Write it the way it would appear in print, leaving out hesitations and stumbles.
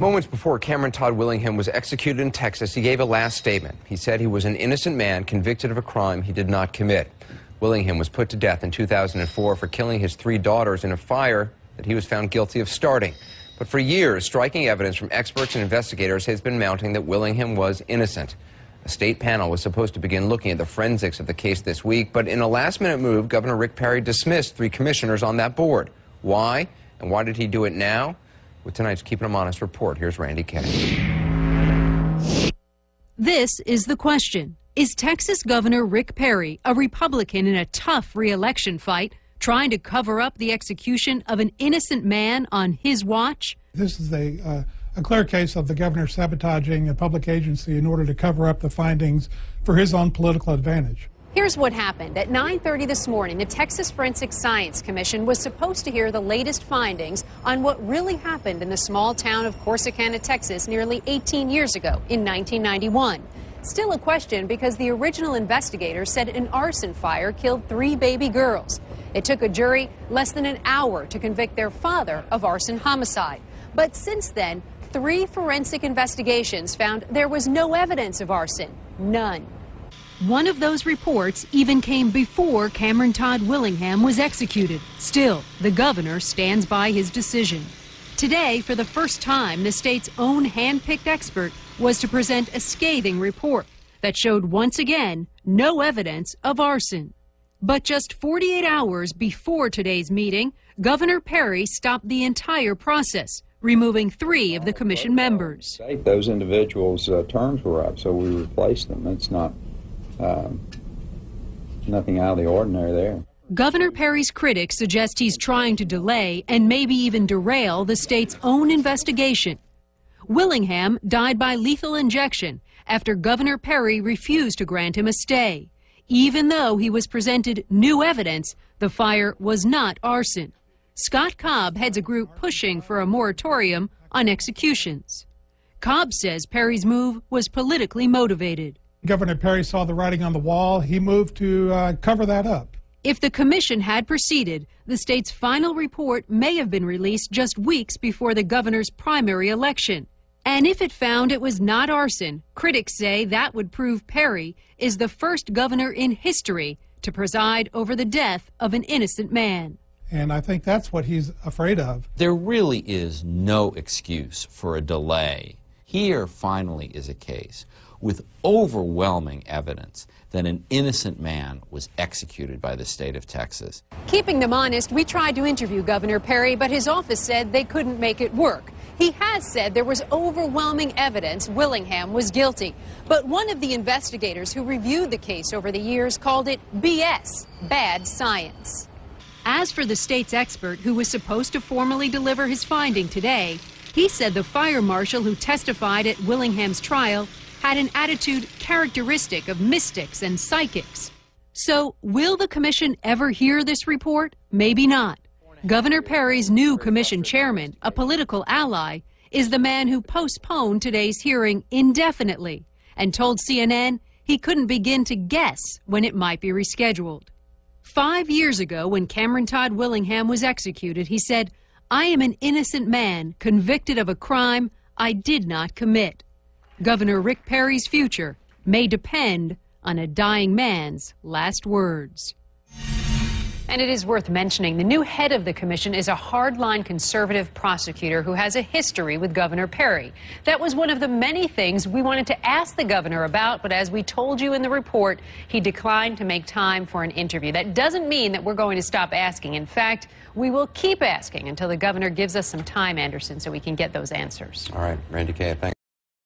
Moments before Cameron Todd Willingham was executed in Texas, he gave a last statement. He said he was an innocent man convicted of a crime he did not commit. Willingham was put to death in 2004 for killing his 3 daughters in a fire that he was found guilty of starting. But for years, striking evidence from experts and investigators has been mounting that Willingham was innocent. A state panel was supposed to begin looking at the forensics of the case this week, but in a last-minute move, Governor Rick Perry dismissed 3 commissioners on that board. Why? And why did he do it now? With tonight's Keeping 'em Honest report, here's Randy Kay. This is the question. Is Texas Governor Rick Perry, a Republican in a tough re-election fight, trying to cover up the execution of an innocent man on his watch? This is a clear case of the governor sabotaging a public agency in order to cover up the findings for his own political advantage. Here's what happened. At 9:30 this morning, the Texas Forensic Science Commission was supposed to hear the latest findings on what really happened in the small town of Corsicana, Texas, nearly 18 years ago in 1991. Still a question because the original investigators said an arson fire killed 3 baby girls. It took a jury less than an hour to convict their father of arson homicide. But since then, 3 forensic investigations found there was no evidence of arson. None. One of those reports even came before Cameron Todd Willingham was executed. Still, the governor stands by his decision. Today, for the first time, the state's own hand-picked expert was to present a scathing report that showed once again no evidence of arson. But just 48 hours before today's meeting, Governor Perry stopped the entire process, removing 3 of the commission members. Those individuals' terms were up, so we replaced them. It's not nothing out of the ordinary there. Governor Perry's critics suggest he's trying to delay and maybe even derail the state's own investigation. Willingham died by lethal injection after Governor Perry refused to grant him a stay, even though he was presented new evidence the fire was not arson. Scott Cobb heads a group pushing for a moratorium on executions. Cobb says Perry's move was politically motivated. Governor Perry saw the writing on the wall. He moved to cover that up. If the commission had proceeded, the state's final report may have been released just weeks before the governor's primary election. And if it found it was not arson, critics say that would prove Perry is the first governor in history to preside over the death of an innocent man. And I think that's what he's afraid of. There really is no excuse for a delay. Here finally is a case with overwhelming evidence that an innocent man was executed by the state of Texas. Keeping them honest, we tried to interview Governor Perry, but his office said they couldn't make it work. He has said there was overwhelming evidence Willingham was guilty. But one of the investigators who reviewed the case over the years called it BS, bad science. As for the state's expert who was supposed to formally deliver his finding today, he said the fire marshal who testified at Willingham's trial had an attitude characteristic of mystics and psychics. So, will the commission ever hear this report? Maybe not. Governor Perry's new commission chairman, a political ally, is the man who postponed today's hearing indefinitely and told CNN he couldn't begin to guess when it might be rescheduled. 5 years ago, when Cameron Todd Willingham was executed, he said, "I am an innocent man convicted of a crime I did not commit." Governor Rick Perry's future may depend on a dying man's last words. And it is worth mentioning the new head of the commission is a hardline conservative prosecutor who has a history with Governor Perry. That was one of the many things we wanted to ask the governor about, but as we told you in the report, he declined to make time for an interview. That doesn't mean that we're going to stop asking. In fact, we will keep asking until the governor gives us some time, Anderson, so we can get those answers. All right, Randy Kay, thanks.